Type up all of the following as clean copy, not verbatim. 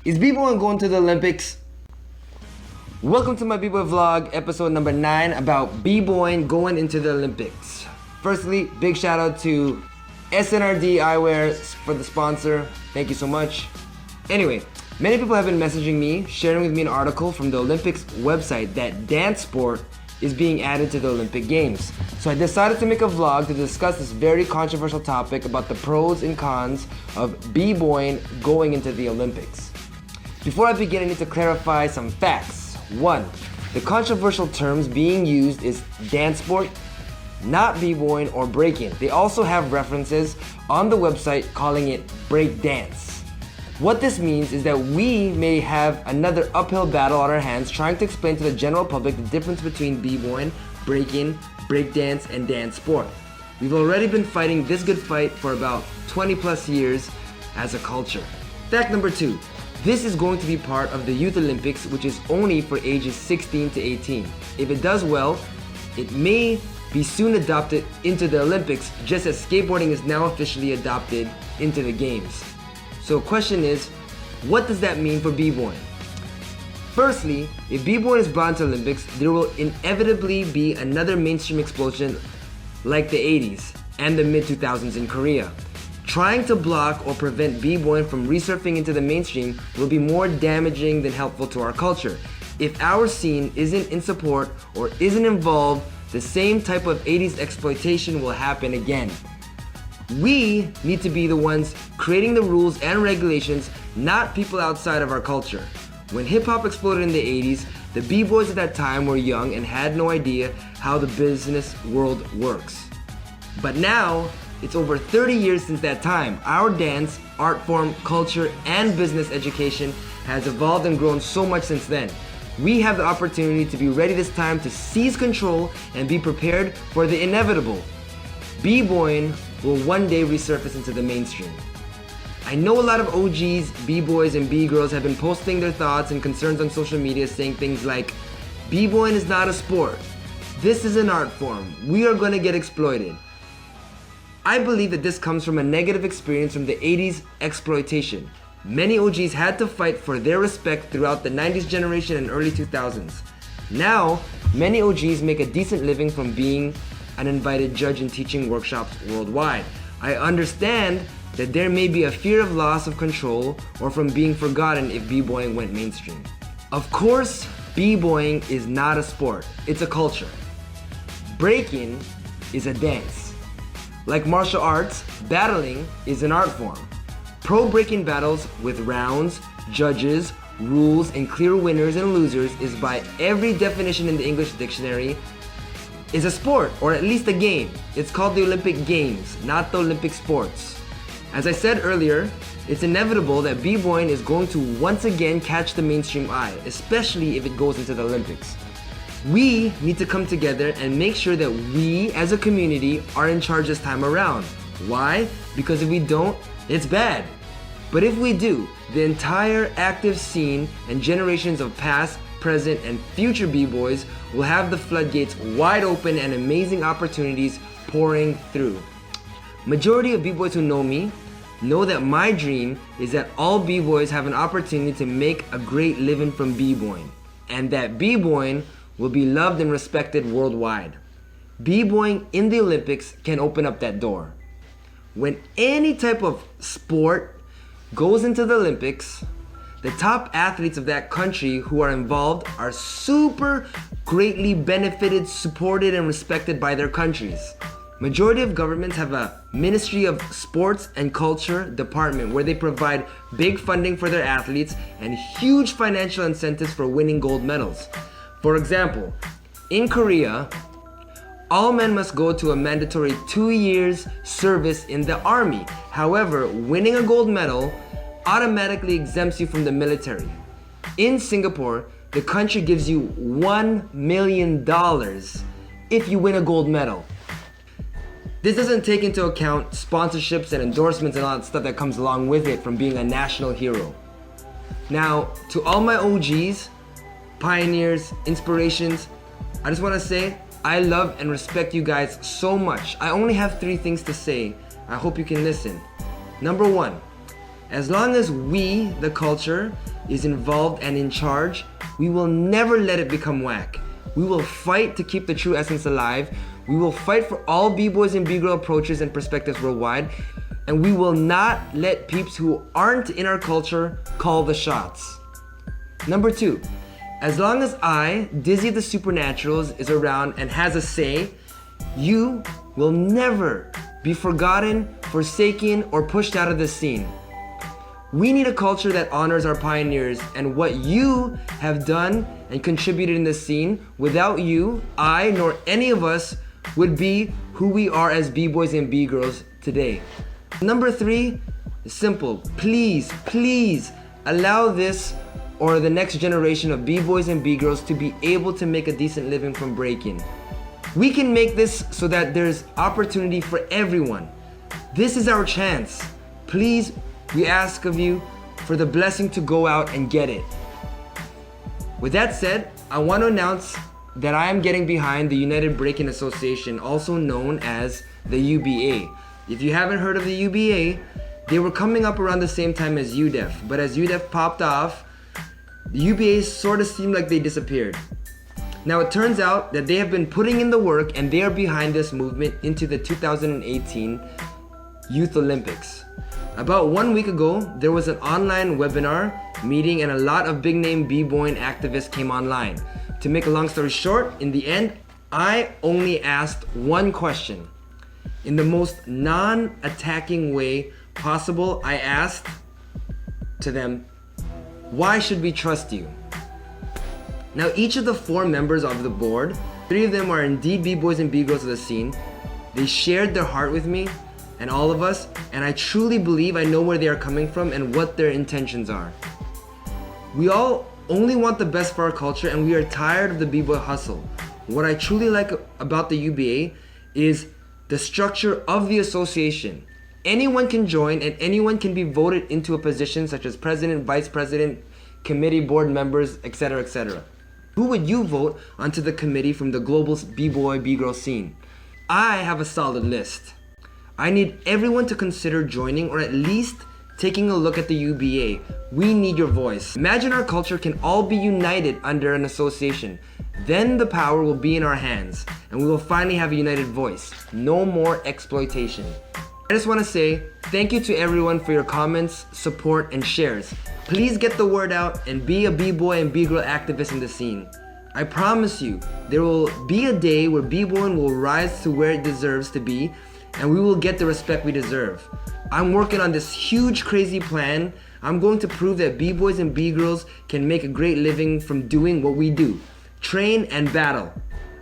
Is Bboyin going to the Olympics? Welcome to my Bboy vlog, episode number 9 about Bboyin going into the Olympics. Firstly, big shout out to SNRD Eyewear for the sponsor. Thank you so much. Anyway, many people have been messaging me, sharing with me an article from the Olympics website that dance sport is being added to the Olympic Games. So I decided to make a vlog to discuss this very controversial topic about the pros and cons of Bboyin going into the Olympics. Before I begin, I need to clarify some facts. 1. The controversial terms being used is dance sport, not Bboyin or breaking. They also have references on the website calling it break dance. What this means is that we may have another uphill battle on our hands trying to explain to the general public the difference between Bboyin, breaking, breakdance, and dance sport. We've already been fighting this good fight for about 20 plus years as a culture. Fact number 2. This is going to be part of the Youth Olympics, which is only for ages 16 to 18. If it does well, it may be soon adopted into the Olympics, just as skateboarding is now officially adopted into the games. So the question is, what does that mean for Bboyin? Firstly, if Bboyin is brought into Olympics, there will inevitably be another mainstream explosion like the 80s and the mid-2000s in Korea. Trying to block or prevent Bboyin from resurfing into the mainstream will be more damaging than helpful to our culture. If our scene isn't in support or isn't involved, the same type of 80s exploitation will happen again. We need to be the ones creating the rules and regulations, not people outside of our culture. When hip-hop exploded in the 80s, the B-boys at that time were young and had no idea how the business world works. But now, it's over 30 years since that time. Our dance, art form, culture, and business education has evolved and grown so much since then. We have the opportunity to be ready this time to seize control and be prepared for the inevitable. Bboyin will one day resurface into the mainstream. I know a lot of OGs, B-boys, and B-girls have been posting their thoughts and concerns on social media saying things like, Bboyin is not a sport. This is an art form. We are gonna get exploited. I believe that this comes from a negative experience from the 80s exploitation. Many OGs had to fight for their respect throughout the 90s generation and early 2000s. Now, many OGs make a decent living from being an invited judge and teaching workshops worldwide. I understand that there may be a fear of loss of control or from being forgotten if Bboying went mainstream. Of course, Bboying is not a sport, it's a culture. Breaking is a dance. Like martial arts, battling is an art form. Pro breaking battles with rounds, judges, rules, and clear winners and losers is by every definition in the English dictionary is a sport, or at least a game. It's called the Olympic Games, not the Olympic sports. As I said earlier, it's inevitable that Bboying is going to once again catch the mainstream eye, especially if it goes into the Olympics. We need to come together and make sure that we as a community are in charge this time around. Why? Because if we don't, it's bad. But if we do, the entire active scene and generations of past, present, and future B-boys will have the floodgates wide open and amazing opportunities pouring through. Majority of B-boys who know me know that my dream is that all B-boys have an opportunity to make a great living from B-boying, and that B-boying will be loved and respected worldwide. Bboying in the Olympics can open up that door. When any type of sport goes into the Olympics, the top athletes of that country who are involved are super greatly benefited, supported, and respected by their countries. Majority of governments have a Ministry of Sports and Culture department where they provide big funding for their athletes and huge financial incentives for winning gold medals. For example, in Korea, all men must go to a mandatory 2 years service in the army. However, winning a gold medal automatically exempts you from the military. In Singapore, the country gives you $1 million if you win a gold medal. This doesn't take into account sponsorships and endorsements and all that stuff that comes along with it from being a national hero. Now, to all my OGs, pioneers, inspirations, I just want to say I love and respect you guys so much. I only have 3 things to say. I hope you can listen. Number 1, As long as we, the culture, is involved and in charge, we will never let it become whack. We will fight to keep the true essence alive. We will fight for all B-boys and B-girl approaches and perspectives worldwide. And we will not let peeps who aren't in our culture call the shots. Number 2, as long as I, Dyzee the Supernaturals, is around and has a say, you will never be forgotten, forsaken, or pushed out of the scene. We need a culture that honors our pioneers and what you have done and contributed in this scene. Without you, I, nor any of us would be who we are as B-boys and B-girls today. Number 3 is simple. Please, please allow this or the next generation of B-boys and B-girls to be able to make a decent living from breaking. We can make this so that there's opportunity for everyone. This is our chance. Please, we ask of you for the blessing to go out and get it. With that said, I want to announce that I am getting behind the United Breaking Association, also known as the UBA. If you haven't heard of the UBA, they were coming up around the same time as UDEF, but as UDEF popped off, the UBA sort of seemed like they disappeared. Now it turns out that they have been putting in the work and they are behind this movement into the 2018 Youth Olympics. About 1 week ago, there was an online webinar meeting and a lot of big name B-Bboyin activists came online. To make a long story short, in the end, I only asked one question. In the most non-attacking way possible, I asked to them, why should we trust you? Now each of the 4 members of the board, 3 of them are indeed B-boys and B-girls of the scene. They shared their heart with me and all of us, and I truly believe I know where they are coming from and what their intentions are. We all only want the best for our culture and we are tired of the B-boy hustle. What I truly like about the UBA is the structure of the association. Anyone can join and anyone can be voted into a position such as president, vice president, committee, board members, etc., etc. Who would you vote onto the committee from the global B-boy, B-girl scene? I have a solid list. I need everyone to consider joining or at least taking a look at the UBA. We need your voice. Imagine our culture can all be united under an association. Then the power will be in our hands and we will finally have a united voice. No more exploitation. I just want to say thank you to everyone for your comments, support, and shares. Please get the word out and be a B-boy and B-girl activist in the scene. I promise you, there will be a day where B-Bboyin will rise to where it deserves to be and we will get the respect we deserve. I'm working on this huge crazy plan. I'm going to prove that B-boys and B-girls can make a great living from doing what we do. Train and battle.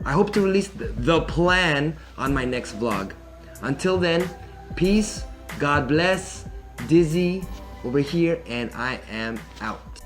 I hope to release the plan on my next vlog. Until then, peace, God bless, Dyzee over here, and I am out.